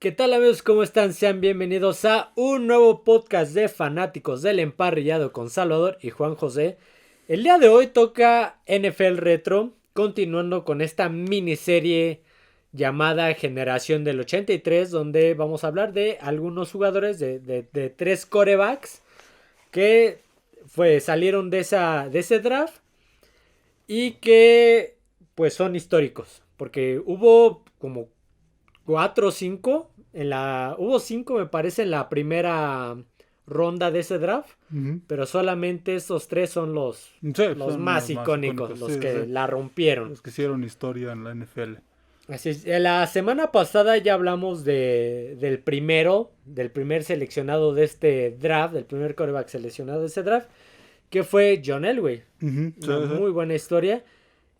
¿Qué tal amigos? ¿Cómo están? Sean bienvenidos a un nuevo podcast de fanáticos del emparrillado con Salvador y Juan José. El día de hoy toca NFL Retro, continuando con esta miniserie llamada Generación del 83, donde vamos a hablar de algunos jugadores de tres quarterbacks que salieron de ese draft y que pues son históricos, porque hubo como 4 o 5 hubo 5 me parece en la primera ronda de ese draft, Ujú. pero solamente esos tres son Sí, los son más los más icónicos, icónicos, los sí, que sí. la rompieron. Los que hicieron historia en la NFL. Así es, la semana pasada ya hablamos del primer seleccionado de este draft, del primer quarterback seleccionado de ese draft, que fue John Elway. Ujú, sí, Una sí. muy buena historia.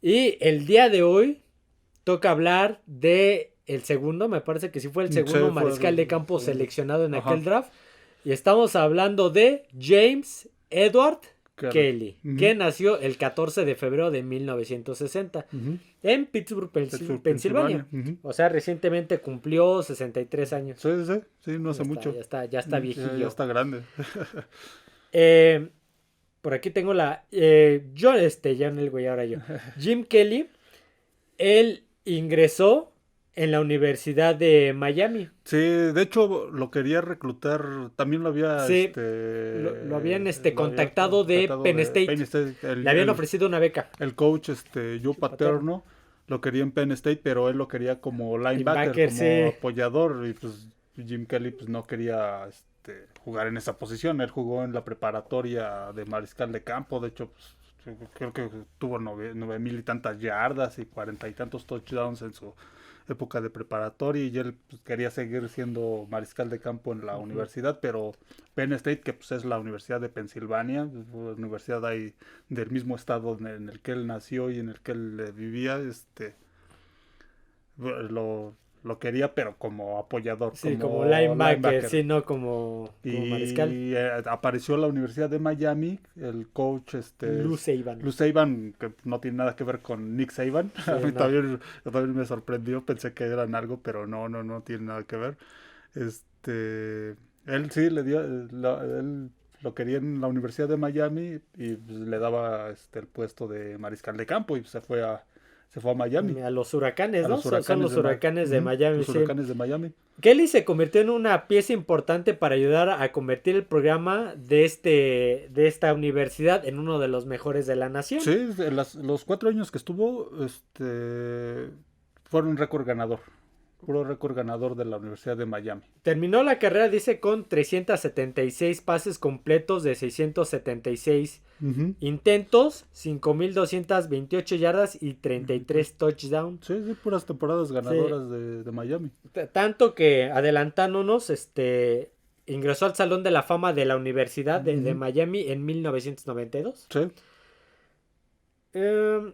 Y el día de hoy toca hablar de el segundo, me parece que sí fue el segundo Sí, fue mariscal de el campo segundo. seleccionado en aquel Ajá, draft. Y estamos hablando de James Edward Kelly. Kelly, Ujú, que nació el 14 de febrero de 1960 ujú. en Pittsburgh, Pittsburgh, Pensilvania. Pensilvania. Ujú. O sea, recientemente cumplió 63 años. Sí, sí, sí, sí, no hace mucho. Ya está Ya viejillo. está grande. Eh, por aquí tengo John Elway, ahora yo. Jim Kelly, él ingresó en la Universidad de Miami. Sí, de hecho lo quería reclutar, también Sí, lo habían lo había contactado de contactado Penn de State. Penn State, Le habían ofrecido una beca. el coach Joe Joe Paterno. Paterno lo quería en Penn State, pero él lo quería como linebacker, Linebacker, como sí. apoyador, y pues Jim Kelly pues no quería jugar en esa posición. Él jugó en la preparatoria de mariscal de campo, de hecho pues, creo que tuvo 9,000 y tantas yardas y 40 y tantos touchdowns en su época de preparatoria, y él pues, quería seguir siendo mariscal de campo en la universidad, pero Penn State, que pues es la Universidad de Pensilvania, la universidad ahí del mismo estado en el que él nació y en el que él vivía, lo quería, pero como apoyador, Sí, como como linebacker, linebacker. sí, no como mariscal. Y apareció la Universidad de Miami, el coach Lou Saban. Lou Saban, que no tiene nada que ver con Nick Saban. Sí, A mí no. también me sorprendió, pensé que eran algo, pero no tiene nada que ver. Él sí le dio, él lo quería en la Universidad de Miami y pues, le daba el puesto de mariscal de campo y se fue a Miami, A los huracanes, a ¿no? los Son huracanes los de Miami. huracanes de Miami, Los sí. huracanes de Miami. Kelly se convirtió en una pieza importante para ayudar a convertir el programa de esta universidad en uno de los mejores de la nación. Sí, los 4 años que estuvo, fueron récord ganador. Puro récord ganador de la Universidad de Miami. Terminó la carrera, dice, con 376 pases completos de 676 Ujú. intentos, 5,228 yardas y 33 touchdowns. Sí, sí, puras temporadas Sí, ganadoras de Miami. tanto que adelantándonos, ingresó al Salón de la Fama de la Universidad de Ujú. Miami en 1992. Sí. Eh,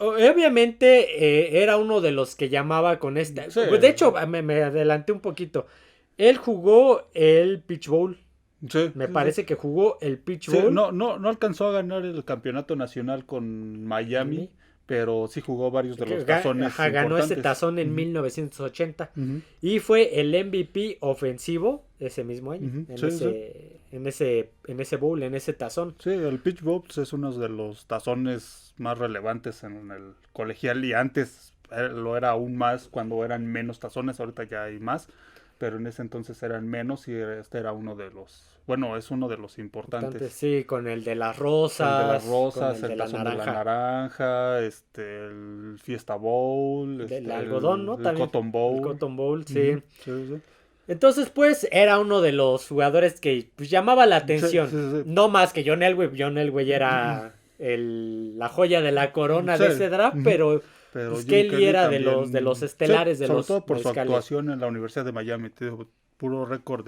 Obviamente era uno de los que llamaba con esta. Sí. De hecho, me adelanté un poquito. Él jugó el Peach Bowl. Sí, Me sí, sí. parece que jugó el Peach Sí, Bowl. no alcanzó a ganar el campeonato nacional con Miami, Miami. pero sí jugó varios de los tazones Ajá, ganó ese importantes. tazón en Ujú, 1980 ujú, y fue el MVP ofensivo ese mismo año, ujú. Sí, sí. en ese bowl, en ese tazón. Sí, el Peach Bowl pues, es uno de los tazones más relevantes en el colegial, y antes lo era aún más cuando eran menos tazones, ahorita ya hay más, pero en ese entonces eran menos, y este era uno de los, bueno, es uno de los Entonces, importantes. sí, con el de las El de las rosas, con rosas, el el de la tazón de la naranja, naranja, el Fiesta Bowl, del algodón, ¿no? el También, Cotton el Bowl. Cotton Bowl, sí. Ujú, sí, sí. Entonces, pues, era uno de los jugadores que pues, llamaba la Sí, atención. sí, sí. No más que John Elway. John Elway era la joya de la corona Sí, de ese draft, ujú. pero Pero pues Jim Kelly Kelly era de los también, sí, estelares de sobre los todo por su mariscales. actuación en la Universidad de Miami, te digo, puro récord,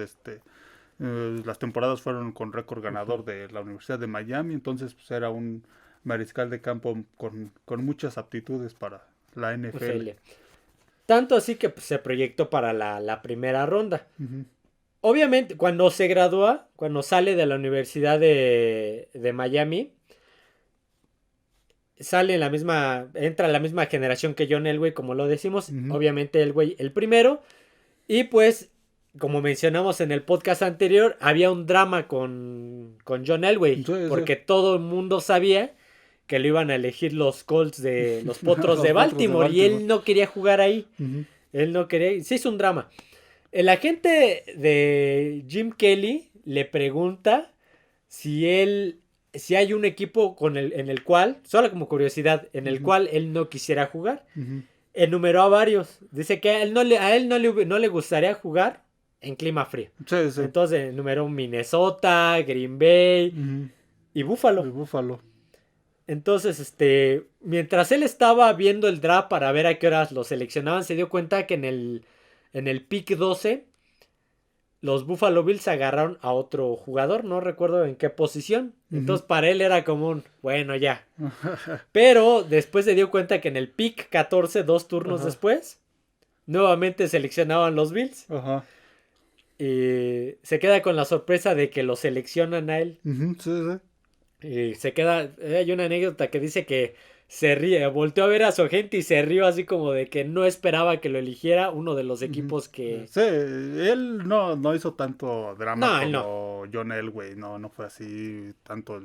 las temporadas fueron con récord ganador de la Universidad de Miami, entonces pues era un mariscal de campo con muchas aptitudes para la NFL. FL. Tanto así que pues, se proyectó para la primera ronda. Ujú, Obviamente, cuando se gradúa, cuando sale de la Universidad de Miami, entra en la misma generación que John Elway, como lo decimos. ujú, Obviamente Elway el primero. Y pues, como mencionamos en el podcast anterior, había un drama con John Elway. Sí, Porque todo el mundo sabía que lo iban a elegir los Colts de los Potros Los de Potros de Baltimore. Y él no quería jugar ahí. Ujú. Él no quería. Se hizo un drama. El agente de Jim Kelly le pregunta si si hay un equipo en el cual, solo como curiosidad, en el cual él no quisiera jugar. Ujú. Enumeró a varios. Dice que a él no le gustaría jugar en clima frío. Sí, sí. Entonces enumeró Minnesota, Green Bay Ujú. y Buffalo. De Búfalo. Entonces, mientras él estaba viendo el draft para ver a qué horas lo seleccionaban, se dio cuenta que en el pick 12 los Buffalo Bills agarraron a otro jugador, no recuerdo en qué posición. Entonces para él era común, bueno ya. Pero después se dio cuenta que en el pick 14, 2 turnos Ajá. después, nuevamente seleccionaban los Bills. Ajá. Y se queda con la sorpresa de que lo seleccionan a él. Ujú. Sí, sí. Y se queda, hay una anécdota que dice que se ríe, volteó a ver a su agente y se rió así como de que no esperaba que lo eligiera uno de los Ujú. equipos que... Sí, él no hizo tanto drama No, él no. como John Elway, no fue así tanto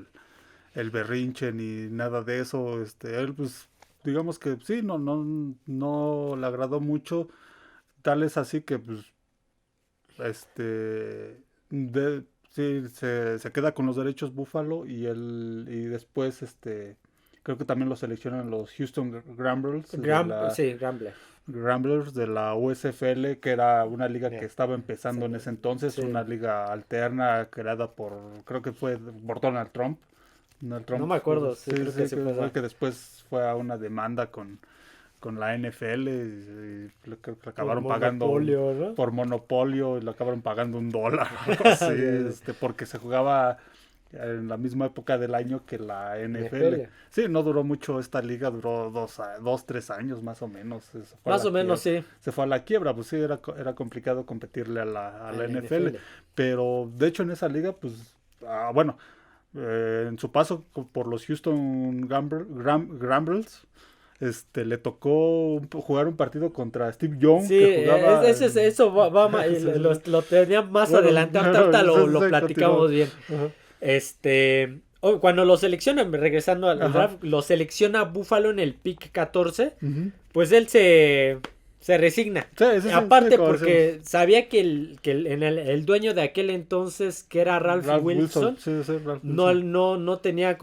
el berrinche ni nada de eso. Él pues digamos que sí, no le agradó mucho. Tal es así que pues sí, se queda con los derechos Buffalo y después creo que también lo seleccionan los Houston Gamblers Sí, Gambler. Ramblers de la USFL, que era una liga que Bien. estaba empezando en ese entonces, Sí. una liga alterna creada creo que fue por Donald Trump. Donald No Trump, me acuerdo, sí, creo que sí que fue fue esa. que después fue a una demanda con la NFL creo que Por acabaron pagando monopolio, ¿no? por monopolio y le acabaron pagando $1, algo así, porque se jugaba en la misma época del año que la NFL. NFL. Sí, no duró mucho esta liga, duró 3 años más o menos. Se fue a Más la o menos, quiebra. sí. Se fue a la quiebra, pues sí, era complicado competirle a la La NFL. NFL. Pero de hecho en esa liga, pues, bueno, en su paso por los Houston Gamblers, le tocó jugar un partido contra Steve Young, Sí, que jugaba eso lo tenía más bueno, adelante, ahorita lo sí, platicamos continuó. bien. Ajá. Cuando lo seleccionan, regresando al Ajá. draft, lo selecciona Buffalo en el pick 14, Ujú. pues él se resigna. Sí, Aparte como decimos. porque sabía que el dueño de aquel entonces, que era Ralph Wilson, Sí, Ralph no, Wilson. no tenía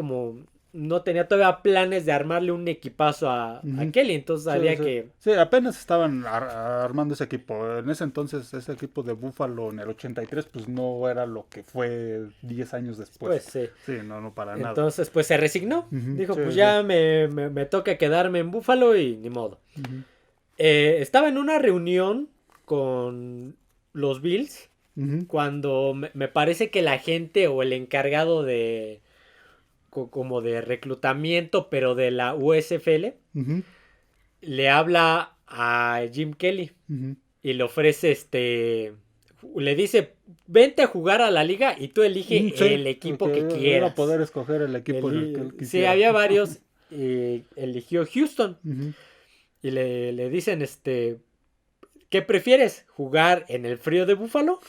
no tenía todavía planes de armarle un equipazo a Ujú. Kelly, entonces sabía que... Sí, apenas estaban armando ese equipo. En ese entonces, ese equipo de Buffalo en el 83, pues no era lo que fue 10 años después. Pues sí. Sí, no para nada. Entonces, pues se resignó. Ujú. Dijo, Sí, pues sí. ya me toca quedarme en Buffalo y ni modo. Ujú. Estaba en una reunión con los Bills Ujú. cuando me parece que la gente o el encargado como de reclutamiento, pero de la USFL, Ujú. le habla a Jim Kelly Ujú. y le ofrece le dice, vente a jugar a la liga y tú elige Sí, el equipo que iba quieras. a poder escoger el equipo en el que él Sí, quisiera. había varios. Eligió Houston. Ujú. Y le dicen, ¿qué prefieres? ¿Jugar en el frío de Buffalo?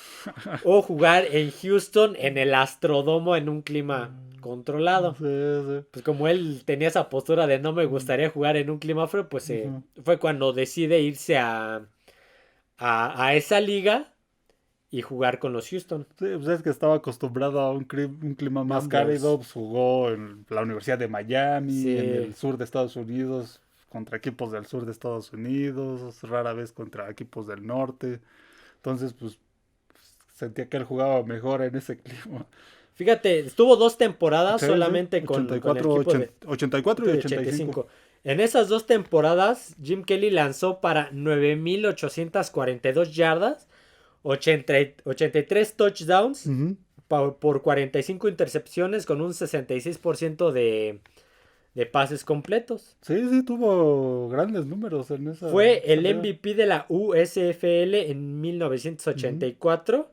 ¿O jugar en Houston en el Astrodomo en un clima controlado? Sí. Pues como él tenía esa postura de no me gustaría jugar en un clima frío, pues Ujú. fue cuando decide irse a esa liga y jugar con los Houston. Sí, pues es que estaba acostumbrado a un clima más Gamblers. cálido, pues jugó en la Universidad de Miami, en Sí. el sur de Estados Unidos, contra equipos del sur de Estados Unidos, rara vez contra equipos del norte. Entonces, pues sentía que él jugaba mejor en ese clima. Fíjate, estuvo 2 temporadas Sí, solamente con el 84, equipo de 84 y 85. En esas 2 temporadas, Jim Kelly lanzó para 9,842 yardas, 83 touchdowns Ujú. por 45 intercepciones con un 66% de pases completos. Sí, tuvo grandes números en Fue esa el liga. MVP de la USFL en 1984,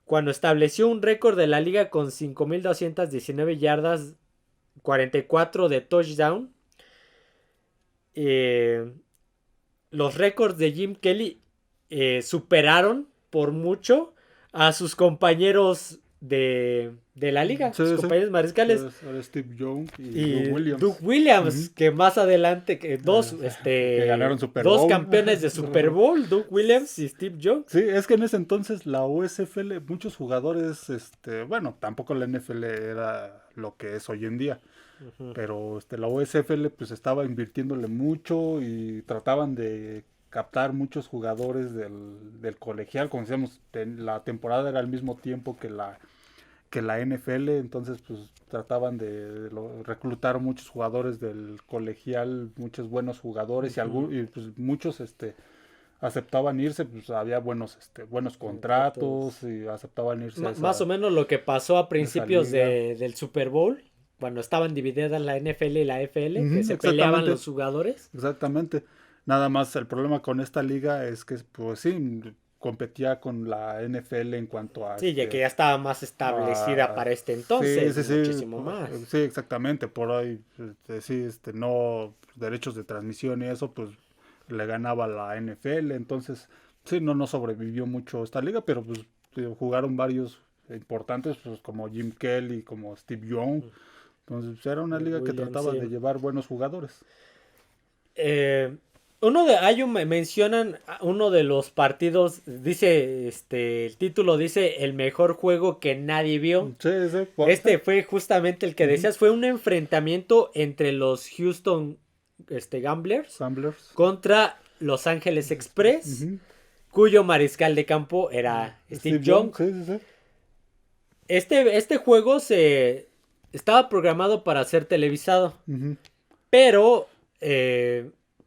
cuando estableció un récord de la liga con 5,219 yardas, 44 de touchdown. Los récords de Jim Kelly superaron por mucho a sus compañeros de la liga, Sí, sus sí. compañeros mariscales. Era Steve Young y Y Doug Williams. Doug Williams, Ujú. que más adelante, que Que ganaron Super dos Bowl. campeones de Super Bowl, Doug Williams y Steve Young. Sí, es que en ese entonces la USFL, muchos jugadores, bueno, tampoco la NFL era lo que es hoy en día, Ujú. pero la USFL pues estaba invirtiéndole mucho y trataban de captar muchos jugadores del colegial, como decíamos, la temporada era al mismo tiempo que la NFL, entonces pues trataban de reclutar muchos jugadores del colegial, muchos buenos jugadores y pues muchos aceptaban irse, pues había buenos contratos y aceptaban irse a Más o menos lo que pasó a principios liga. del Super Bowl, cuando estaban divididas la NFL y la FL, que se peleaban Exactamente, los jugadores. exactamente. Nada más el problema con esta liga es que, pues sí, competía con la NFL en cuanto a Sí, ya que ya estaba más establecida para este sí, entonces, sí, sí, muchísimo más. sí, exactamente. Por ahí, sí, no, derechos de transmisión y eso, pues le ganaba la NFL. Entonces, sí, no sobrevivió mucho esta liga, pero pues jugaron varios importantes, pues como Jim Kelly, como Steve Young. Entonces, pues, era una liga que Williams, trataba sí. de llevar buenos jugadores. Eh, mencionan uno de los partidos, dice, el título dice el mejor juego que nadie vio. Sí, sí, Este fue justamente el que Ujú. decías, fue un enfrentamiento entre los Houston Gamblers Gamblers. contra Los Ángeles Express, Ujú. cuyo mariscal de campo era Steve Young. Sí, sí, sí. Este juego estaba programado para ser televisado, Ujú. pero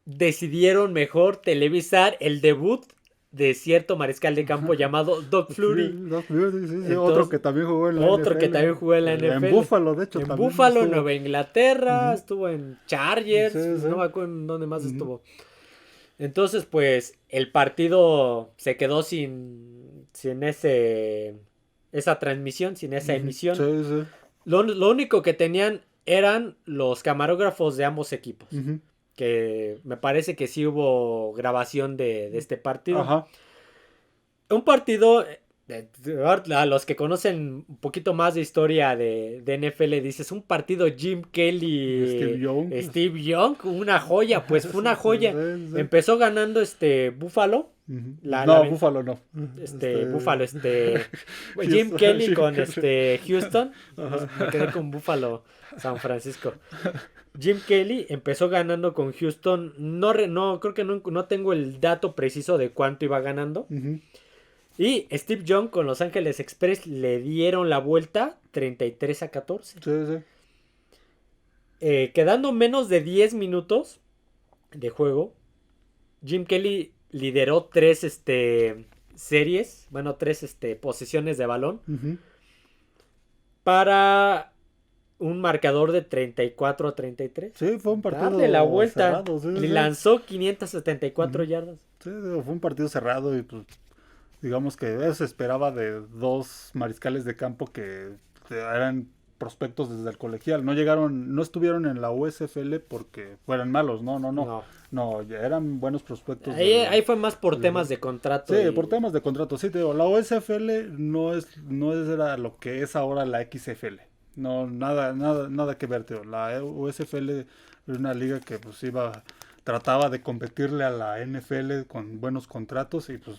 decidieron mejor televisar el debut de cierto mariscal de campo llamado Doug Flurry. Doug Flurry, sí, sí. Entonces, Otro que también jugó en la otro NFL. que también jugó en la NFL. En Buffalo, de hecho, En también Buffalo, estuvo. Nueva Inglaterra, Ujú. estuvo en Chargers, Sí, sí. no me acuerdo en dónde más Ujú. estuvo. Entonces, pues, el partido se quedó sin esa transmisión, sin esa Ujú. emisión. Sí, sí. Lo único que tenían eran los camarógrafos de ambos equipos. Ujú. Que me parece que sí hubo grabación de este partido. Ajá. Un partido, a los que conocen un poquito más de historia de NFL, dices, un partido Jim Kelly, Steve Young. una joya, pues fue una joya. Sí, sí. Empezó ganando Buffalo. Ujú. No, Buffalo no. Buffalo, Jim Houston, Kelly Jim con Kelly. Houston. Ajá. Me quedé con Buffalo, San Francisco. Jim Kelly empezó ganando con Houston. Creo que no tengo el dato preciso de cuánto iba ganando. Ujú. Y Steve Young con Los Ángeles Express le dieron la vuelta 33-14. Sí, sí. Quedando menos de 10 minutos de juego, Jim Kelly lideró tres series, bueno, tres posesiones de balón Ujú. para un marcador de 34-33. Sí, fue un partido Darle la vuelta. cerrado. Sí, Le sí. lanzó 574 yardas. Sí, digo, fue un partido cerrado y pues digamos que eso se esperaba de dos mariscales de campo que eran prospectos desde el colegial. No estuvieron en la USFL porque fueran malos, no, ya eran buenos prospectos. Ahí fue más por temas de contrato. Sí, por temas de contrato. Sí, te digo, la USFL no era lo que es ahora la XFL. No, nada que ver, tío. La USFL es una liga que pues trataba de competirle a la NFL con buenos contratos y pues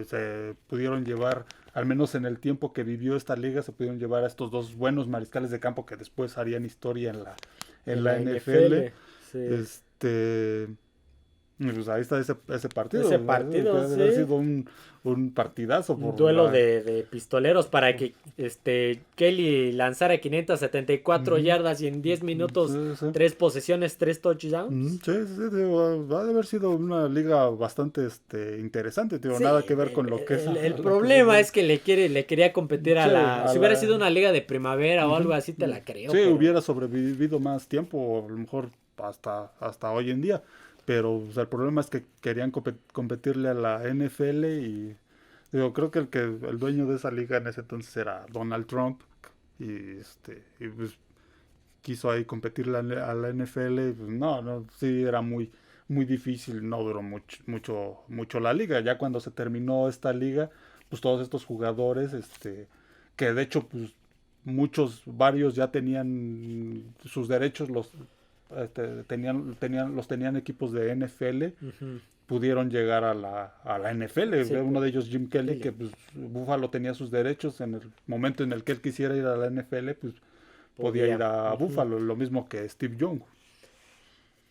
se pudieron llevar, al menos en el tiempo que vivió esta liga, se pudieron llevar a estos dos buenos mariscales de campo que después harían historia en la NFL. Sí. Y pues ahí está ese partido. Ese partido, Puede haber sí. sido un partidazo. Un duelo de pistoleros para que Kelly lanzara 574 yardas y en 10 minutos, Sí. 3 posesiones, 3 touchdowns. Sí, digo, va a haber sido una liga bastante interesante, tío, Sí, nada que ver con lo que es. El problema es que le quería competir si hubiera sido una liga de primavera o algo así, te la creo. Sí, hubiera sobrevivido más tiempo, a lo mejor hasta hoy en día. Pero o sea, el problema es que querían competirle a la NFL y digo, creo que el dueño de esa liga en ese entonces era Donald Trump y pues quiso ahí competirle a la NFL y pues no, sí era muy muy difícil, no duró mucho la liga. Ya cuando se terminó esta liga, pues todos estos jugadores, que de hecho, pues varios ya tenían sus derechos, los tenían equipos de NFL, Ujú. pudieron llegar a la NFL. Sí, Uno de ellos, Jim Kelly, Kelly. que pues Buffalo tenía sus derechos en el momento en el que él quisiera ir a la NFL, pues podía ir a Ujú. Buffalo, lo mismo que Steve Young.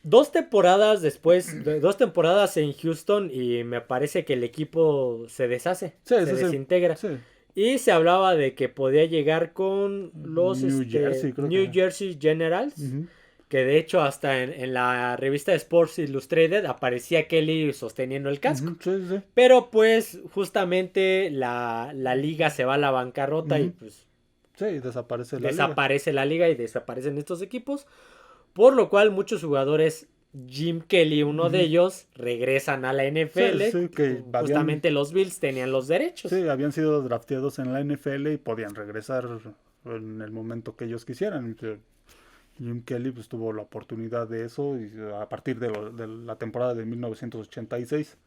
2 temporadas después, 2 temporadas en Houston y me parece que el equipo se deshace, Sí, se sí, sí. desintegra. Sí. Y se hablaba de que podía llegar con los New Jersey, creo New que. Jersey Generals, Ujú. que de hecho hasta en la revista Sports Illustrated aparecía Kelly sosteniendo el casco. Ujú, sí, sí. Pero pues justamente la liga se va a la bancarrota y Ujú. pues Sí, desaparece la liga. desaparece la liga y desaparecen estos equipos. Por lo cual muchos jugadores, Jim Kelly, uno de Ujú. ellos, regresan a la Sí, NFL. sí, que Justamente los Bills tenían los derechos. sí, habían sido drafteados en la NFL y podían regresar en el momento que ellos quisieran. Jim Kelly pues tuvo la oportunidad de eso y a partir de la temporada de 1986.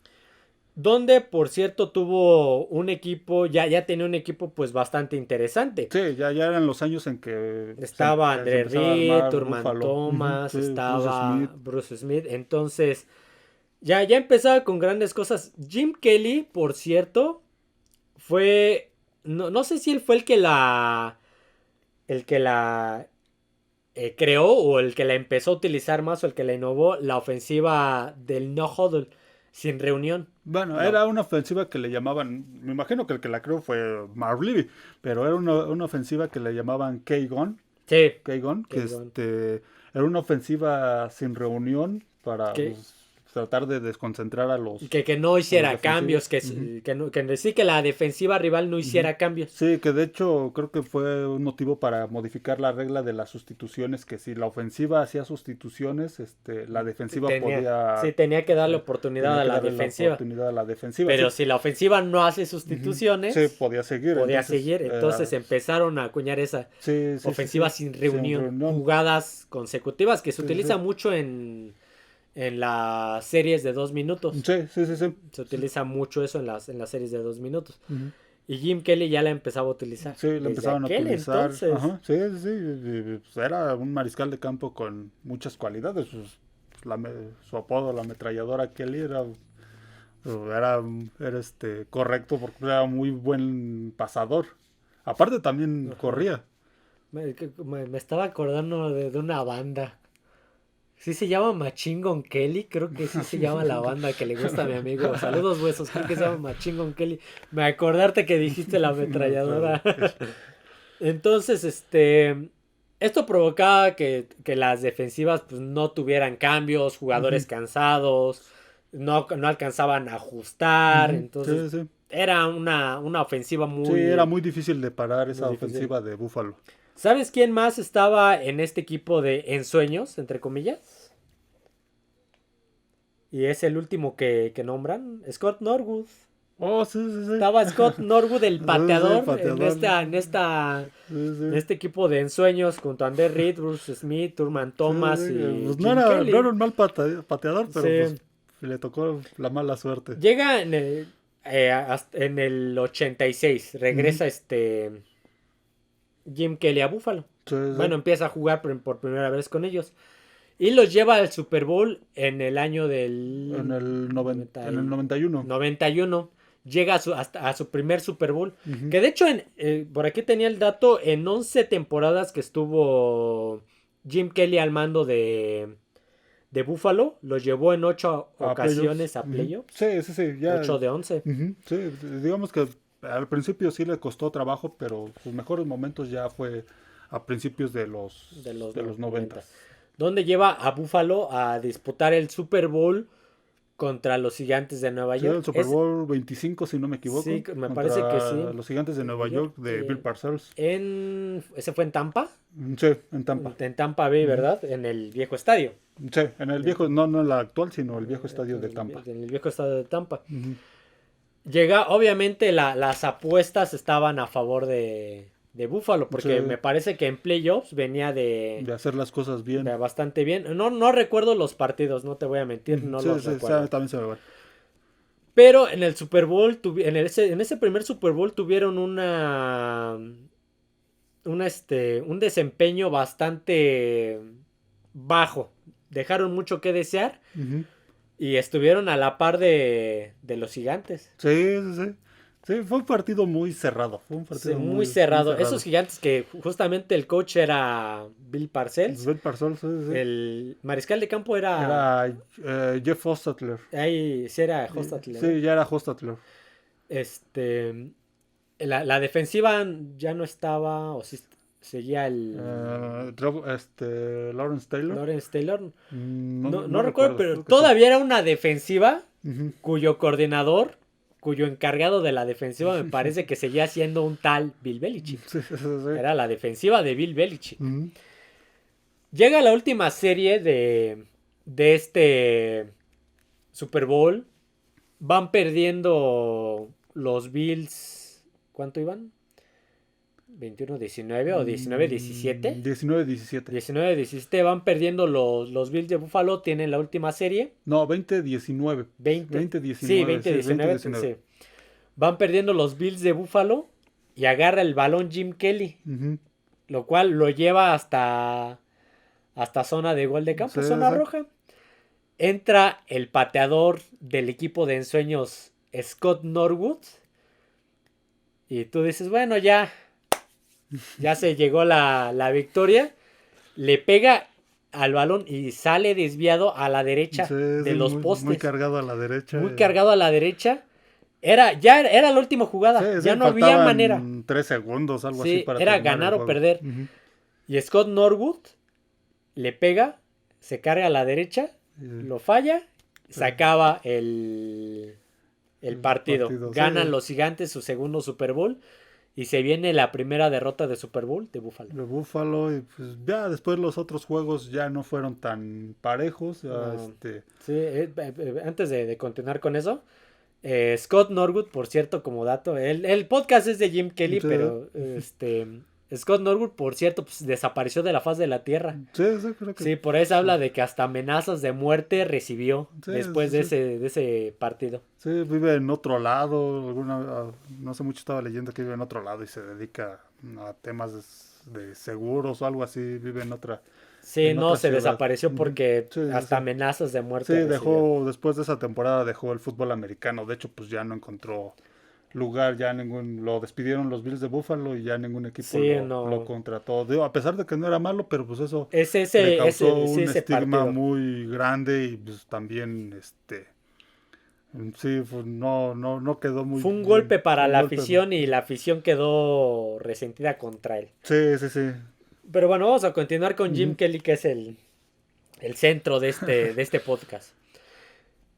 Donde, por cierto, tuvo un equipo, ya tenía un equipo pues bastante interesante. Sí, ya eran los años en que Estaba se André empezaba a Reed, armar Turman Buffalo. Ujú, Thomas, sí, Bruce Smith. estaba Bruce Smith. Entonces, ya empezaba con grandes cosas. Jim Kelly, por cierto, fue. No sé si él fue el que la creó o el que la empezó a utilizar más o el que la innovó, la ofensiva del no huddle, sin reunión. Bueno, No. era una ofensiva que le llamaban, me imagino que el que la creó fue Marv Levy, pero era una ofensiva que le llamaban K-Gun, Sí. K-Gun, que K-Gun. era una ofensiva sin reunión para Que, pues, tratar de desconcentrar a los que no hiciera defensivos. cambios, que la defensiva rival no hiciera Ujú. cambios. Sí, que de hecho creo que fue un motivo para modificar la regla de las sustituciones, que si la ofensiva hacía sustituciones, la defensiva podía Tenía que darle eh, oportunidad tenía a que la darle la defensiva. oportunidad a la defensiva. Pero Sí. si la ofensiva no hace Ujú. sustituciones, Sí, podía seguir. podía Entonces, seguir. Entonces empezaron a acuñar esa sí, sí, ofensiva sí. sin reunión, Sin reunión. jugadas consecutivas, que se Sí, sí, utiliza sí. mucho en las series de 2 minutos. Sí, sí, sí, sí. Se utiliza mucho eso en las series de 2 minutos. Ujú. Y Jim Kelly ya la empezaba a utilizar. Sí, lo Desde empezaban a aquel utilizar. entonces. Ajá, sí, sí, sí. Pues era un mariscal de campo con muchas cualidades. Su apodo, la ametralladora Kelly, era correcto porque era muy buen pasador. Aparte también Ajá. corría. Me estaba acordando de una banda. Sí se llama Machine Gun Kelly, creo que sí se llama la banda que le gusta a mi amigo. Saludos huesos, creo que se llama Machine Gun Kelly. Me acordarte que dijiste la ametralladora. Entonces, esto provocaba que las defensivas pues, no tuvieran cambios, jugadores Ujú, cansados, no alcanzaban a ajustar. ujú. Entonces, Sí, sí. era una ofensiva Sí, era muy, muy difícil de parar muy esa difícil. ofensiva de Buffalo. ¿Sabes quién más estaba en este equipo de ensueños, entre comillas? Y es el último que nombran, Scott Norwood. Oh, sí, sí, sí. Estaba Scott Norwood, el Sí, sí, pateador, pateador. en Sí, sí. este equipo de ensueños, junto a Andy Reid, Bruce Smith, Turman Thomas Sí, sí. y Pues Jim Kelly. no era un mal pateador, pero Sí. pues le tocó la mala suerte. Llega en el 86, regresa Jim Kelly a Buffalo. Sí, sí. Bueno, empieza a jugar por primera vez con ellos. Y los lleva al Super Bowl en el año del En el 91. 91. Llega a su primer Super Bowl. Ujú. Que de hecho, por aquí tenía el dato, en 11 temporadas que estuvo Jim Kelly al mando de Buffalo, los llevó en 8 ocasiones a Ujú. playoffs. Sí, sí, sí. Ya. 8 de 11. Ujú. Sí, digamos que al principio sí le costó trabajo, pero sus mejores momentos ya fue a principios de los 90. Donde lleva a Buffalo a disputar el Super Bowl contra los Gigantes de Nueva Sí, York. el Super Bowl 25, si no me equivoco. Sí, me contra parece que sí. Los Gigantes de Nueva York de Bill Parcells. ¿Ese fue en Tampa? Sí, en Tampa. En Tampa Bay, ¿verdad? En el viejo estadio. Sí, en el viejo, no en la actual, sino el viejo estadio de Tampa. En el viejo estadio de Tampa. Ujú. Obviamente las apuestas estaban a favor de de Buffalo, porque Sí. me parece que en playoffs venía De hacer las cosas bien. de bastante bien. No recuerdo los partidos, no te voy a mentir, no Sí, los sí, recuerdo. también se me va. Pero en el Super Bowl, en ese primer Super Bowl tuvieron un desempeño bastante bajo. Dejaron mucho que desear Ujú. y estuvieron a la par de los Gigantes. Sí, sí, sí. Sí, fue un partido muy cerrado. Fue un Sí, partido muy muy cerrado. cerrado. Esos Gigantes que justamente el coach era Bill Parcells. Bill Parcells, sí, sí. El mariscal de campo era... Era Jeff Hostetler. Ahí sí era Hostetler, ¿no? Sí, ya era Hostetler. Este... La defensiva ya no estaba, o sí seguía el Lawrence Taylor. Lawrence Taylor. No recuerdo, pero creo que todavía era una defensiva sí. Ujú. cuyo coordinador, cuyo encargado de la defensiva me parece que seguía siendo un tal Bill Belichick. Sí, sí, sí. Era la defensiva de Bill Belichick. Ujú. Llega la última serie de este Super Bowl. Van perdiendo los Bills. ¿Cuánto iban? ¿21-19 o 19-17? 19-17. 19-17 van perdiendo los Bills de Buffalo. Tienen la última serie. No, 20-19. 20-19. 20-19. Sí, 20-19. Sí. Van perdiendo los Bills de Buffalo. Y agarra el balón Jim Kelly. Ujú. Lo cual lo lleva hasta zona de gol de campo, Sí, zona sí. roja. Entra el pateador del equipo de ensueños, Scott Norwood. Y tú dices, bueno, ya se llegó la victoria. Le pega al balón y sale desviado a la derecha Sí, de sí, los muy, postes. muy cargado a la derecha. Muy cargado a la derecha. Era la última jugada. Sí, sí, ya no había faltaban manera. 3 segundos, algo Sí, así para era terminar ganar el o juego. perder. Ujú. Y Scott Norwood le pega, se carga a la derecha, lo falla, se acaba el partido. partido, sí. Ganan los Gigantes su segundo Super Bowl y se viene la primera derrota de Super Bowl de Buffalo. De Buffalo, y pues ya después los otros juegos ya no fueron tan parejos. Ya, No. Sí, antes de continuar con eso, Scott Norwood, por cierto, como dato, el podcast es de Jim Kelly, Sí. pero Scott Norwood, por cierto, pues, desapareció de la faz de la tierra. Sí, sí, creo que Sí, por eso habla de que hasta amenazas de muerte recibió Sí, después sí, de ese partido. sí, vive en otro lado. No sé mucho, estaba leyendo que vive en otro lado y se dedica a temas de seguros o algo así. Vive en otra. Sí, en no, otra se ciudad. desapareció Ujú. porque Sí, sí, hasta sí. amenazas de muerte Sí, recibió. después de esa temporada dejó el fútbol americano. De hecho, pues ya no encontró lugar, lo despidieron los Bills de Buffalo y ya ningún equipo Sí, no. lo contrató. Digo, a pesar de que no era malo, pero pues eso Es le ese causó un ese estigma partido. muy grande y pues también sí, pues, no quedó muy Fue un bien. golpe para Fue un la golpe. afición y la afición quedó resentida contra él. Sí, sí, sí. Pero bueno, vamos a continuar con Jim Ujú. Kelly, que es el centro de este podcast.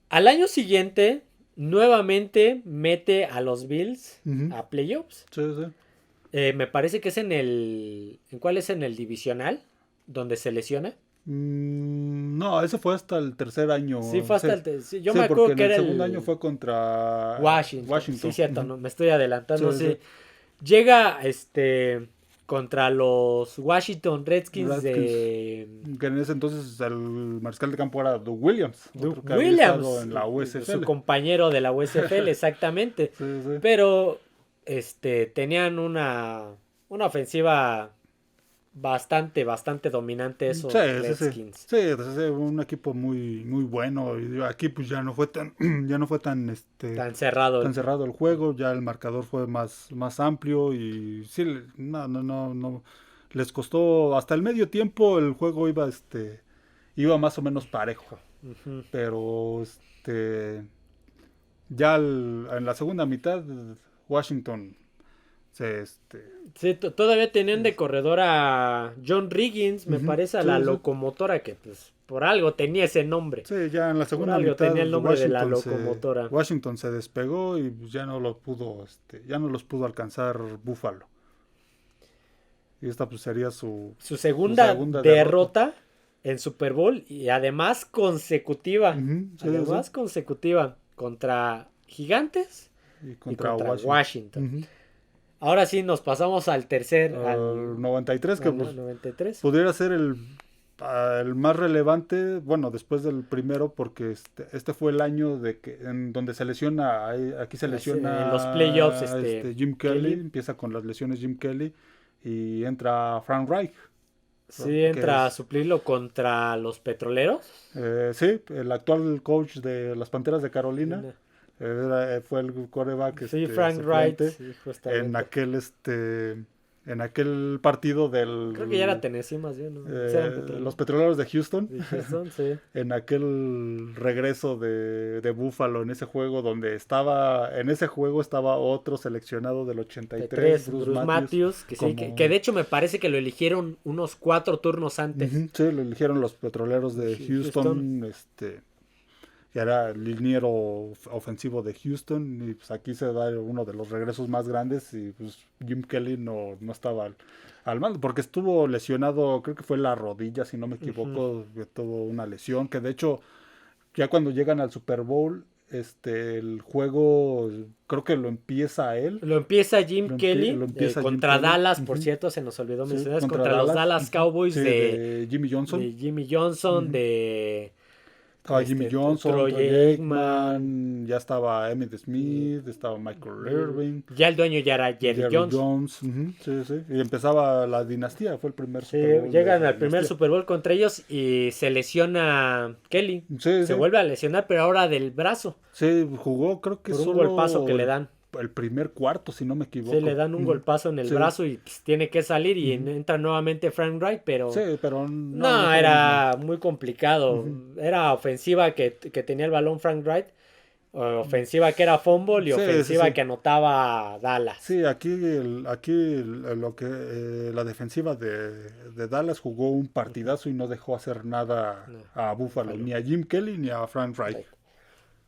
Al año siguiente, nuevamente mete a los Bills Ujú. a playoffs. Sí, sí. Me parece que es ¿En cuál es? En el divisional, donde se lesiona. No, ese fue hasta el tercer año. Sí, fue hasta sí, yo Sí, me acuerdo porque que en era el segundo año fue contra Washington. Sí, cierto, Ujú. no, me estoy adelantando. Sí, Sí. sí. Llega contra los Washington Redskins Redskins. de Que en ese entonces el mariscal de campo era Doug Williams. Duke Otro que había Williams, estado en la su USFL. compañero de la USFL, exactamente. Sí, sí. Pero tenían una ofensiva bastante dominante esos Sí, sí, sí. Redskins. Sí, sí, un equipo muy, muy bueno. Y aquí pues ya no fue tan, Tan cerrado. tan cerrado el juego. Ya el marcador fue más amplio y sí, no. Les costó hasta el medio tiempo el juego iba más o menos parejo. Ujú. Pero ya en la segunda mitad Washington Sí, todavía tenían de corredor a John Riggins, me Ujú, parece, a sí, la sí. locomotora, que pues por algo tenía ese nombre. Sí, ya en la segunda algo mitad tenía el nombre de la Washington locomotora. Washington se despegó y pues ya no los pudo alcanzar Buffalo. Y esta pues sería su Segunda segunda derrota en Super Bowl y además consecutiva. Ujú, sí, además sí. consecutiva contra Gigantes Y y contra contra Washington. Washington. Ujú. Ahora sí nos pasamos al tercer, al 93, que pues, 93. pudiera ser el más relevante, bueno, después del primero, porque este fue el año en donde se lesiona, aquí se lesiona En los playoffs, Jim Kelly, empieza con las lesiones Jim Kelly y entra Frank Reich, ¿no? Sí, Que entra a es, suplirlo contra los Petroleros. sí, el actual coach de las Panteras de Carolina. Fue el quarterback Sí, Frank Wright, suplente sí, en justamente. aquel partido Creo que ya era del Tennessee más bien, ¿no? Sí, eran los Petroleros. Petroleros de Houston, De Houston, sí. en aquel regreso de Buffalo en ese juego en ese juego estaba otro seleccionado del 83, Bruce Matthews, Matthews, que sí, que como de hecho me parece que lo eligieron unos 4 turnos antes. ujú, sí, lo eligieron los Petroleros de Houston. Houston, que era el liniero ofensivo de Houston, y pues aquí se da uno de los regresos más grandes, y pues Jim Kelly no estaba al mando, porque estuvo lesionado, creo que fue la rodilla, si no me equivoco, que tuvo una lesión, que de hecho, ya cuando llegan al Super Bowl, el juego, creo que lo empieza él, Lo empieza Jim Kelly lo empieza Jim contra Kelly, Dallas, por ujú, cierto, se nos olvidó sí, mencionar, es contra contra los Dallas ujú, Cowboys sí, de Jimmy Johnson. de Jimmy Johnson, Ujú. de Estaba Jimmy Johnson, Troy Troy Aikman. Aikman, ya estaba Emmitt Smith, estaba Michael Irving, Ya el dueño ya era Jerry Jerry Jones. Jones, ujú, sí, sí. Y empezaba la dinastía, fue el primer Sí, Super Bowl de llegan la al primer dinastía. Super Bowl contra ellos y se lesiona Kelly. Sí, Se sí, vuelve a lesionar, pero ahora del brazo, sí, jugó creo que por un golpazo que solo le dan. el primer cuarto, si no me Sí, le equivoco. dan un Ujú, golpazo en el sí, brazo y pues, tiene que salir y ujú, entra nuevamente Frank Wright, sí, pero pero no no, fue lo mismo. era muy complicado. Ujú. Era ofensiva que tenía el balón Frank Wright, ofensiva que era fumble y Sí, sí, ofensiva sí. que anotaba Dallas. Sí, la defensiva de Dallas jugó un partidazo y no dejó hacer nada No, a Buffalo, Buffalo. ni a Jim Kelly ni a Frank Reich. Right.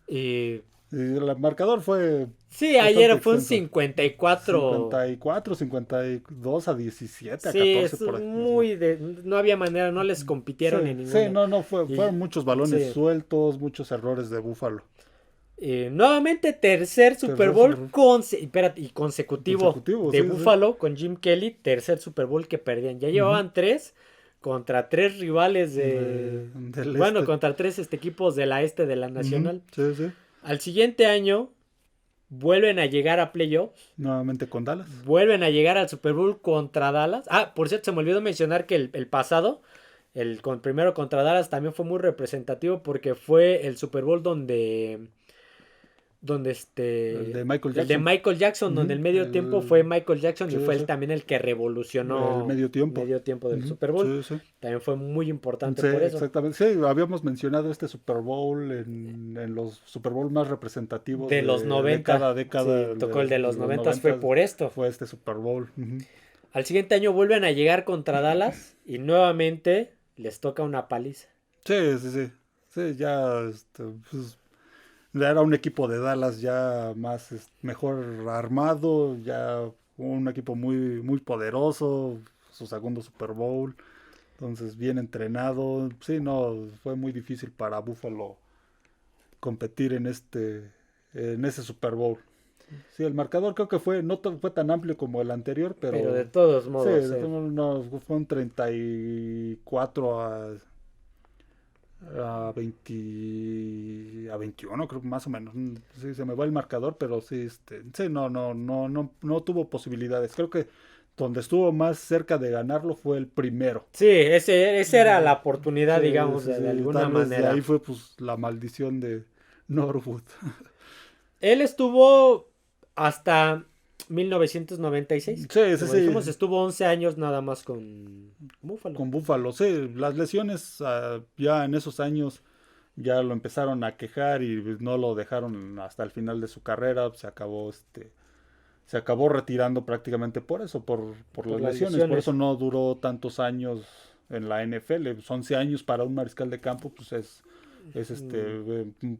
Y Y el marcador fue sí, bastante ayer fue un extenso. 54. 54, 52 a 17, a Sí, 14 es por ahí. muy de... No había manera, no les Sí, compitieron en sí, ninguna. no, Y, fueron muchos balones sí. sueltos, muchos errores de Buffalo. Nuevamente tercer Super Tercer Super Bowl Bowl y consecutivo consecutivo, de sí, sí. Buffalo con Jim Kelly, tercer Super Bowl que perdían. Ya Ujú. llevaban 3 contra 3 rivales Del bueno, este. contra 3 equipos de la este de la Ujú, Nacional. sí, sí. Al siguiente año vuelven a llegar a playoffs. Nuevamente con Dallas. Vuelven a llegar al Super Bowl contra Dallas. Ah, por cierto, se me olvidó mencionar que el pasado, primero contra Dallas, también fue muy representativo porque fue el Super Bowl donde El de Michael el de Jackson. Michael Jackson, donde el Ujú, medio tiempo fue Michael Jackson y sí, fue él sí. también el que El revolucionó medio tiempo. medio tiempo del Ujú, Super Bowl. sí, sí. También fue muy importante Sí, por eso. exactamente. Sí, habíamos mencionado este Super Bowl en los Super Bowl más representativos De los de 90. cada década. Sí, tocó el de los 90 fue 90 por esto. fue este Super Bowl. Ujú. Al siguiente año vuelven a llegar contra Dallas y nuevamente les toca una paliza. Sí, sí, sí. Sí, ya, pues, ya era un equipo de Dallas ya más, mejor armado, ya un equipo muy, muy poderoso, su segundo Super Bowl. Entonces, bien entrenado. Sí, no, fue muy difícil para Buffalo competir en ese Super Bowl. Sí, el marcador creo que no fue tan amplio como el anterior, Pero de pero todos sí, modos, no, fue un 34 a 20 a 21, creo más o menos. Sí, se me va el marcador, pero sí, sí, no tuvo posibilidades. Creo que donde estuvo más cerca de ganarlo fue el primero. sí, esa era la oportunidad, Sí, digamos, sí, de sí, alguna tal vez de manera. ahí fue pues la maldición de Norwood. Él estuvo hasta 1996. Sí, sí, Como sí, dijimos, estuvo 11 años nada más con Buffalo. con Buffalo. Sí, las lesiones ya en esos años ya lo empezaron a quejar y pues, no lo dejaron hasta el final de su carrera. Se acabó retirando prácticamente por eso, por las Las lesiones. Por eso lesiones. no duró tantos años en la NFL. Pues 11 años para un mariscal de campo, pues es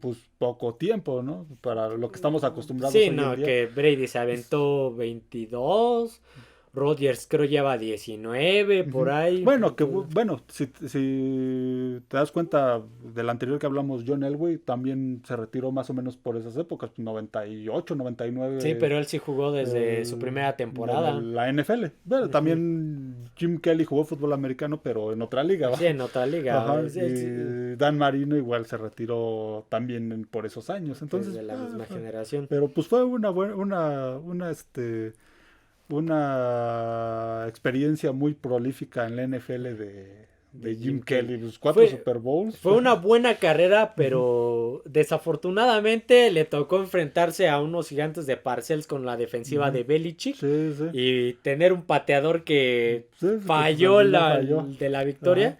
pues poco tiempo, ¿no? Para lo que estamos acostumbrados Sí, hoy en no, día. que Brady se aventó 22. Rodgers creo lleva 19 por ahí. Bueno, Entonces, bueno, si te das cuenta del anterior que hablamos, John Elway también se retiró más o menos por esas épocas, pues, 98, sí, 99 pero él sí jugó desde su primera temporada. la NFL. Bueno, Ujú. también Jim Kelly jugó fútbol americano, pero en otra liga, ¿va? Sí, en otra liga. Ajá, Sí, y Dan Marino igual se retiró también por esos años. que es Entonces, de la misma generación. pero pues fue una buena, una experiencia muy prolífica en la NFL De de Jim Jim Kelly. Kelly. Pues 4 Fue, Super Bowls. fue una buena carrera, Ujú. pero desafortunadamente le tocó enfrentarse a unos gigantes de Parcells con la defensiva Ujú. de Belichick Sí, sí. y tener un pateador que Sí, sí, que pues al falló final falló. de la Ajá. victoria.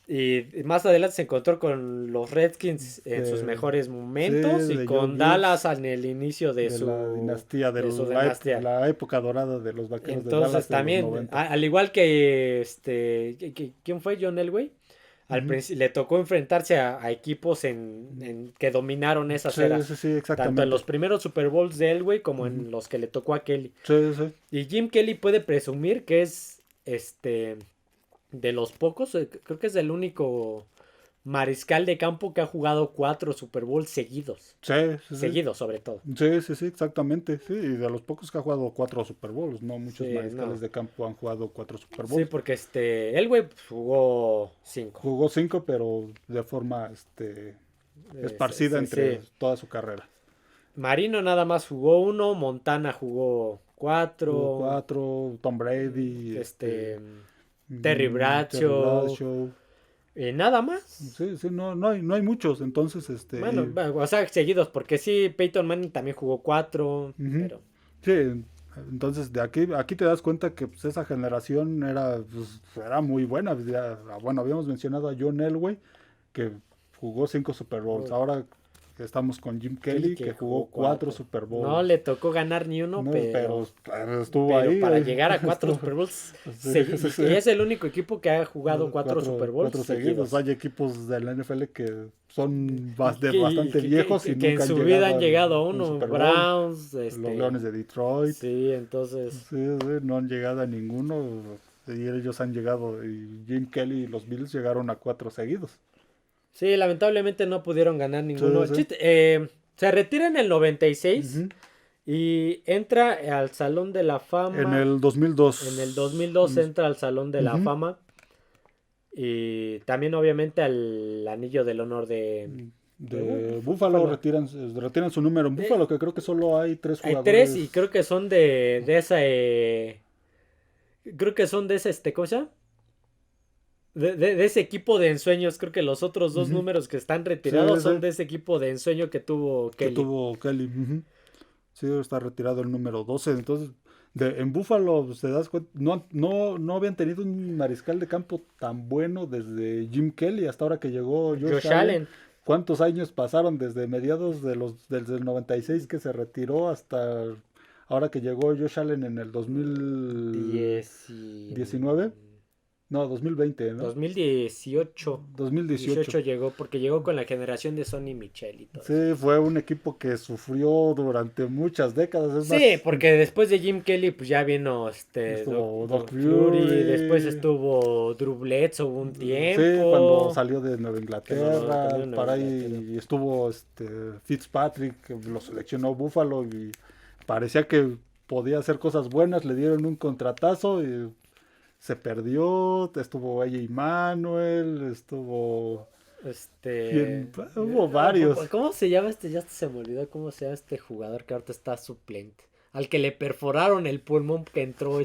Y más adelante se encontró con los Redskins en sus De, mejores sí, momentos y de Joe con Dallas Gibbs, en el inicio de la dinastía, de su de dinastía. la época dorada de los vaqueros de Entonces Dallas de los también, 90. al igual que ¿quién fue John Elway? Al Ujú. principio le tocó enfrentarse a equipos que dominaron esas Sí, eras, sí, sí, tanto en exactamente. los primeros Super Bowls de Elway como Ujú. en los que le tocó a Kelly. Sí, sí. Y Jim Kelly puede presumir que es de los pocos, creo que es el único mariscal de campo que ha jugado 4 Super Bowls seguidos. Sí, sí, sí. Seguidos, sobre todo. Sí, sí, sí, exactamente. Sí, y de los pocos que ha jugado 4 Super Bowls, no muchos Sí, mariscales no. de campo han jugado 4 Sí, Super Bowls. porque Elway jugó 5. Jugó 5, pero de forma esparcida Sí, entre sí. toda su carrera. Marino nada más jugó 1, Montana jugó Jugó 4, 4, Tom Brady, este, Terry Terry Bradshaw, Bradshaw. y nada más. Sí, sí, no hay muchos. Entonces, Bueno, o sea, seguidos, porque sí, Peyton Manning también jugó 4, ujú. pero Sí, entonces de aquí te das cuenta que pues, esa generación era muy buena. Bueno, habíamos mencionado a John Elway, que jugó 5 Super Bowls. Ahora estamos con Jim Kelly Kelly, que que jugó jugó cuatro 4. Super No Bowls. le tocó ganar ni uno, No, pero estuvo pero ahí. para llegar a 4 Estuvo, Super Bowls, sí, sí, y sí. que es el único equipo que ha jugado 4 Super Bowls Cuatro seguidos. seguidos. Hay equipos de la NFL que son Que, bastante viejos y que en nunca han su vida llegado han llegado a a un uno. Super Bowl. Browns, Los Leones de Detroit. sí, entonces. Sí, sí, no han llegado a ninguno. Y ellos han llegado. Y Jim Kelly y los Bills llegaron a 4 seguidos. Sí, lamentablemente no pudieron ganar Sí, ninguno. sí. Se retira en el 96 Ujú. y entra al Salón de la En Fama. el En el 2002. 2002 entra al Salón de la Ujú. Fama. Y también obviamente al Anillo del Honor de De Buffalo Buffalo. retiran su número. En Eh, Buffalo, que creo que solo hay tres Hay 3 jugadores. y creo que son de esa. Creo que son de ese, ¿cómo se llama? De ese equipo de ensueños. Creo que los otros dos Ujú. números que están Sí, retirados son sí, de ese equipo de ensueño que tuvo que Kelly. tuvo Kelly. Ujú. Sí, está retirado el número 12. Entonces, en Buffalo, pues, te das cuenta, no habían tenido un mariscal de campo tan bueno desde Jim Kelly hasta ahora que llegó Josh Josh Allen. Allen. ¿Cuántos años pasaron desde mediados desde el 96 que se retiró hasta ahora que llegó Josh Allen en el 2019? No, 2020, ¿no? 2018. 2018. 18 llegó porque llegó con la generación de Sonny Michel y todo eso. Sí, fue un equipo que sufrió durante muchas décadas. Es Sí, más, porque después de Jim Kelly, pues ya vino estuvo Doc Doc Fury, después Fury. estuvo Drew Bledsoe un Sí, cuando tiempo, salió de Nueva cuando lo Inglaterra, cambiaron a Nueva para Inglaterra. ahí estuvo Fitzpatrick, que lo seleccionó Buffalo y parecía que podía hacer cosas buenas, le dieron un contratazo y se perdió, estuvo AJ Manuel, estuvo... hubo varios. ¿Cómo se llama Ya hasta se me olvidó cómo se llama este jugador que ahorita está suplente. Al que le perforaron el pulmón que entró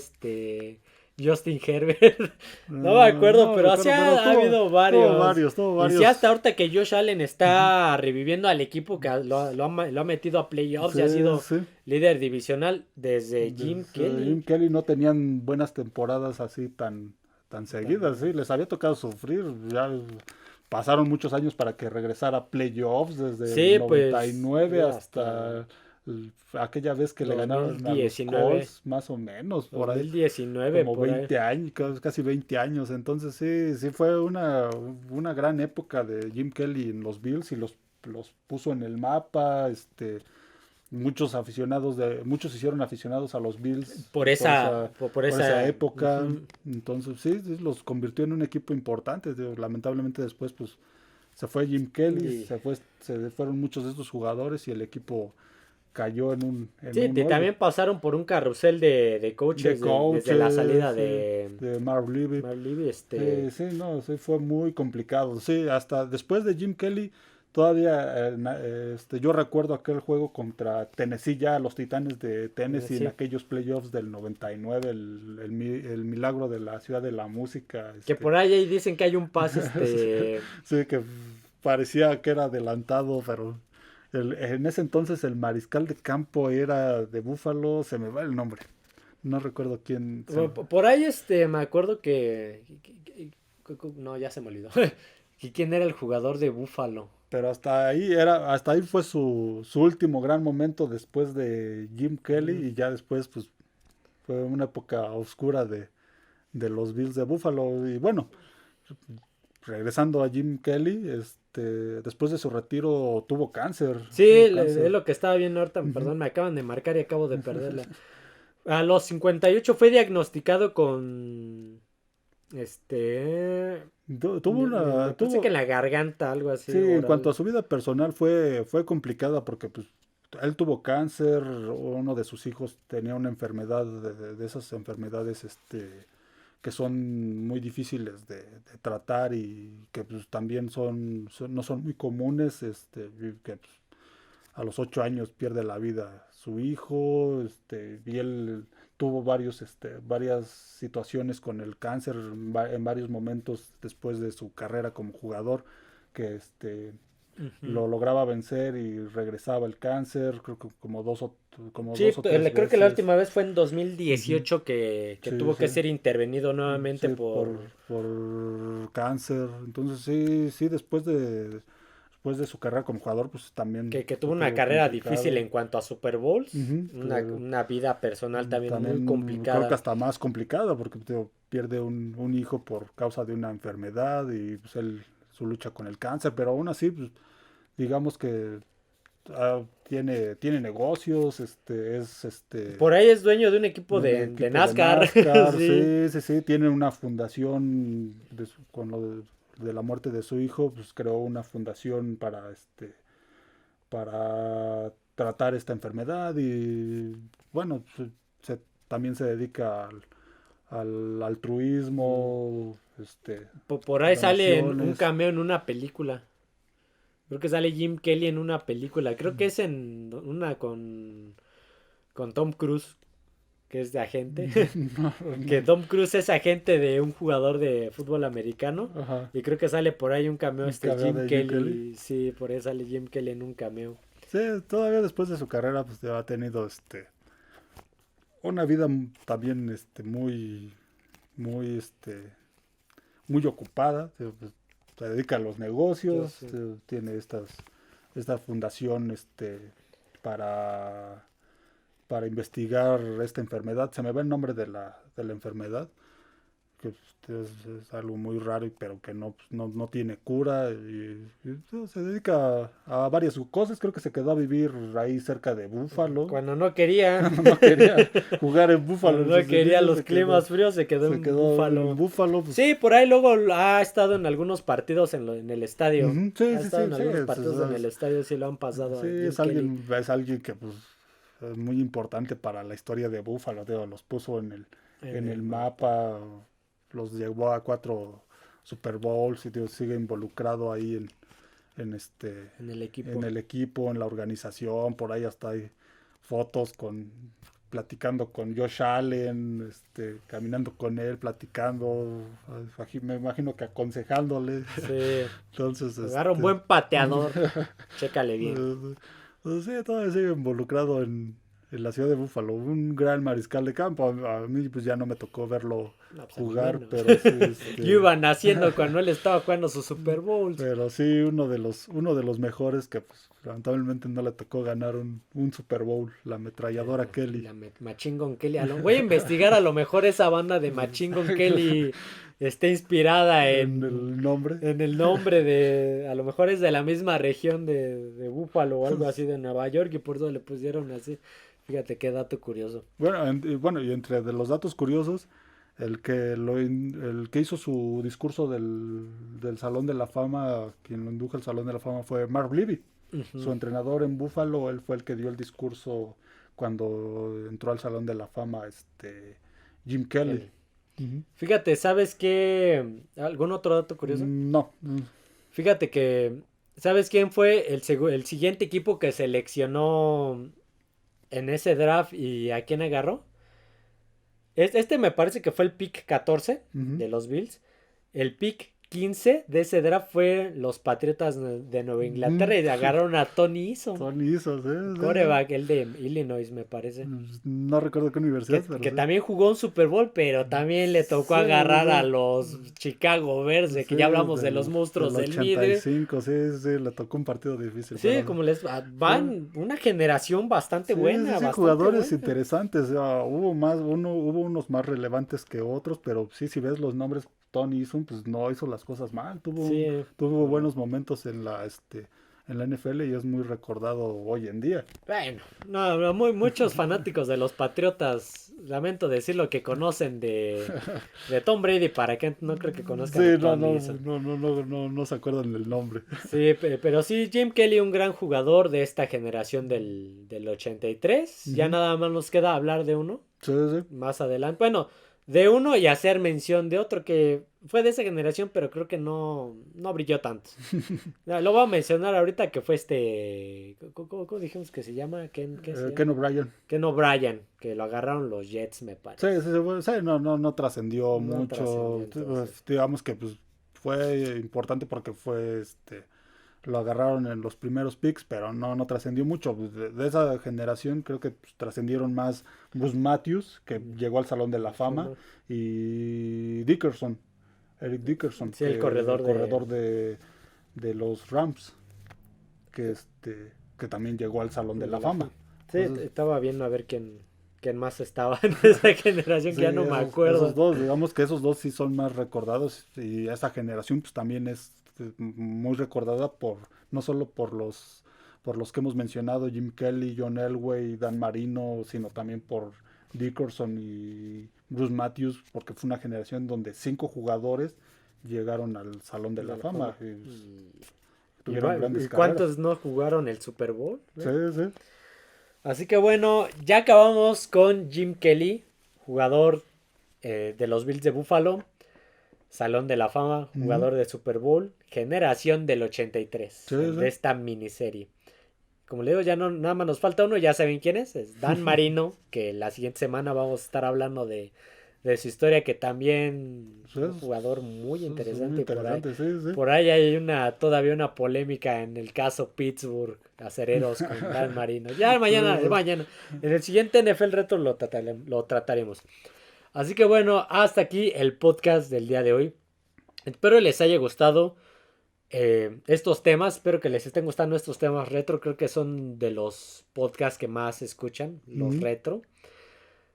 Justin Herbert. No me acuerdo, No pero así recuerdo, pero ha habido varios. tuvo Y sí, varios. hasta ahorita que Josh Allen está reviviendo al equipo que lo ha metido a playoffs y ha Sí, sido sí. líder divisional desde Jim Kelly. Jim Kelly no tenían buenas temporadas así tan seguidas, sí, les había tocado sufrir, ya pasaron muchos años para que regresara a playoffs desde el Sí, noventa y pues nueve hasta hasta aquella vez que le ganaron a los 2019. Colts, más o menos, por ahí, 2019 como por ahí. 20 años, casi 20 años, entonces sí fue una gran época de Jim Kelly en los Bills y los puso en el mapa, muchos muchos se hicieron aficionados a los Bills por esa época. Uh-huh. Entonces sí, los convirtió en un equipo importante. Lamentablemente después pues se fue Jim Kelly, se fueron muchos de estos jugadores y el equipo cayó en un también pasaron por un carrusel de coaches, desde la salida de Marv Levy. Sí, fue muy complicado. Sí, hasta después de Jim Kelly, todavía yo recuerdo aquel juego contra Tennessee, ya los Titanes de Tennessee, en aquellos playoffs del 99, el milagro de la ciudad de la música. Que por ahí dicen que hay un pase. Sí, que parecía que era adelantado, pero... en ese entonces el mariscal de campo era de Buffalo, se me va el nombre. No recuerdo quién. Por ahí me acuerdo que no, ya se me olvidó. ¿Y quién era el jugador de Buffalo? Pero hasta ahí fue su último gran momento después de Jim Kelly, y ya después pues fue una época oscura de los Bills de Buffalo. Y bueno, regresando a Jim Kelly, después de su retiro tuvo cáncer. Sí, es lo que estaba viendo ahorita. Perdón, me acaban de marcar y acabo de perderla. A los 58 fue diagnosticado con... Pensé que en la garganta, algo así. Sí, en cuanto a su vida personal fue complicada porque pues él tuvo cáncer, uno de sus hijos tenía una enfermedad, de esas enfermedades que son muy difíciles de tratar y que pues también no son muy comunes, que pues, a los 8 años pierde la vida su hijo, y él tuvo varias situaciones con el cáncer en varios momentos después de su carrera como jugador, que lo lograba vencer y regresaba el cáncer, creo que como dos o tres creo veces. Que la última vez fue en 2018 que tuvo que ser intervenido nuevamente por cáncer. Entonces sí, después de su carrera como jugador, pues también... Que tuvo una carrera difícil en cuanto a Super Bowls, una vida personal también muy complicada. Creo que hasta más complicada, porque pierde un hijo por causa de una enfermedad y pues su lucha con el cáncer, pero aún así, pues, digamos que tiene negocios, por ahí es dueño de un equipo de NASCAR. Sí, tiene una fundación con lo de la muerte de su hijo, pues creó una fundación para tratar esta enfermedad y bueno, también se dedica al altruismo, por ahí sale un cameo en una película. Creo que sale Jim Kelly en una película. Creo que es en una con Tom Cruise, que es de agente. Que Tom Cruise es agente de un jugador de fútbol americano. Ajá. Y creo que sale por ahí un cameo Jim Kelly. Sí, por ahí sale Jim Kelly en un cameo. Sí, todavía después de su carrera pues ha tenido una vida también muy muy ocupada. Se dedica a los negocios, tiene esta fundación para investigar esta enfermedad. Se me va el nombre de la enfermedad, que es algo muy raro, pero que no tiene cura, y se dedica a varias cosas. Creo que se quedó a vivir ahí cerca de Búfalo. Cuando no quería jugar en Búfalo. Cuando no quería los climas fríos, se quedó en Búfalo. Pues. Sí, por ahí luego ha estado en algunos partidos en el estadio. Sí, ha estado en algunos partidos en el estadio, sí lo han pasado. Sí, es alguien que pues es muy importante para la historia de Búfalo. Los puso en el mapa, los llevó a 4 Super Bowls y sigue involucrado ahí en el equipo, en la organización. Por ahí hasta hay fotos platicando con Josh Allen, caminando con él, platicando, me imagino que aconsejándole. Sí. Entonces, agarra un buen pateador. Chécale bien. Sí, todavía sigue involucrado en la ciudad de Búfalo, un gran mariscal de campo. A mí pues ya no me tocó verlo jugar, pero sí, yo iba naciendo cuando él estaba jugando su Super Bowl. Pero sí, uno de los mejores que pues lamentablemente no le tocó ganar un Super Bowl, la ametralladora Kelly. Machine Gun Kelly. Voy a investigar, a lo mejor esa banda de Machine Gun Kelly está inspirada En el nombre. en el nombre de, a lo mejor es de la misma región de Buffalo o algo así de Nueva York y por eso le pusieron así. Fíjate qué dato curioso. Bueno, y entre de los datos curiosos, el que hizo su discurso del Salón de la Fama, quien lo indujo al Salón de la Fama fue Marv Levy. Su entrenador en Buffalo, él fue el que dio el discurso cuando entró al Salón de la Fama, Jim Kelly. Fíjate, ¿sabes qué? ¿Algún otro dato curioso? No. Fíjate que, ¿sabes quién fue el siguiente equipo que seleccionó en ese draft y a quién agarró? Este me parece que fue el pick 14 de los Bills. El pick 15 de ese draft fue los Patriotas de Nueva Inglaterra y agarraron a Tony Eason. Tony Eason, Quarterback, el de Illinois, me parece. No recuerdo qué universidad. Que sí. También jugó un Super Bowl, pero también le tocó agarrar a los Chicago Bears, de que ya hablamos de los monstruos del Mide. 85, sí, le tocó un partido difícil. Sí, como les van una generación bastante buena. Sí, bastante jugadores buena. interesantes. Hubo unos más relevantes que otros, pero sí, si ves los nombres, Tony Eason, pues no hizo las cosas mal. Tuvo buenos momentos en la NFL y es muy recordado hoy en día. Bueno, no, muchos fanáticos de los Patriotas, lamento decirlo, que conocen de Tom Brady, para que no creo que conozcan Sí, a Tony Eason. No se acuerdan del nombre. Sí, pero sí, Jim Kelly, un gran jugador de esta generación del 83. Ya nada más nos queda hablar de uno. Sí. Más adelante. Bueno, de uno y hacer mención de otro que fue de esa generación, pero creo que no brilló tanto. Lo voy a mencionar ahorita, que fue ¿cómo dijimos que se llama? Ken O'Brien. Ken O'Brien, que lo agarraron los Jets, me parece. Sí, no trascendió No mucho. trascendió, entonces. Digamos que pues fue importante porque lo agarraron en los primeros picks, pero no trascendió mucho. De esa generación creo que pues, trascendieron más Bruce Matthews, que llegó al Salón de la Fama, y Eric Dickerson, Sí, el corredor de los Rams, que también llegó al Salón de la Fama. Sí, entonces, estaba viendo a ver quién más estaba en esa generación, que ya no me acuerdo. Esos dos, digamos que esos dos sí son más recordados, y esa generación pues también es muy recordada no solo por los que hemos mencionado, Jim Kelly, John Elway, Dan Marino, sino también por Dickerson y Bruce Matthews, porque fue una generación donde 5 jugadores llegaron al Salón de la Fama. ¿Y cuántos no jugaron el Super Bowl? Sí. Así que bueno, ya acabamos con Jim Kelly, jugador de los Bills de Buffalo, Salón de la Fama, jugador de Super Bowl, generación del 83, de esta miniserie. Como le digo, ya nada más nos falta uno, ya saben quién es Dan Marino, que la siguiente semana vamos a estar hablando de su historia, que también es un jugador muy interesante. Por ahí hay todavía una polémica en el caso Pittsburgh Acereros con Dan Marino. Ya mañana, en el siguiente NFL Retro lo trataremos. Así que bueno, hasta aquí el podcast del día de hoy. Espero les haya gustado estos temas, espero que les estén gustando estos temas retro. Creo que son de los podcasts que más escuchan, los retro.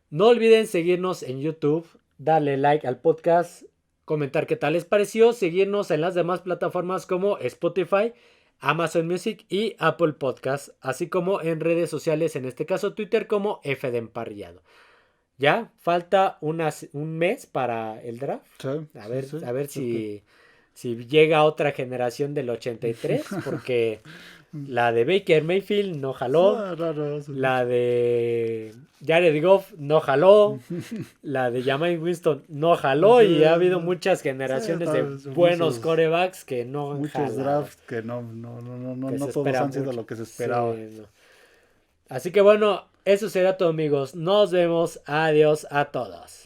No olviden seguirnos en YouTube, darle like al podcast, comentar qué tal les pareció, seguirnos en las demás plataformas como Spotify, Amazon Music y Apple Podcast, así como en redes sociales, en este caso Twitter, como F de Emparrillado. Ya falta un mes para el draft. A ver si llega otra generación del 83, porque la de Baker Mayfield no jaló. La de Jared Goff no jaló. La de Jameis Winston no jaló. Y ha habido muchas generaciones de buenos quarterbacks que no han jalado. Muchos drafts que no todos han sido lo que se esperaba. Sí, no. Así que bueno, eso será todo, amigos. Nos vemos. Adiós a todos.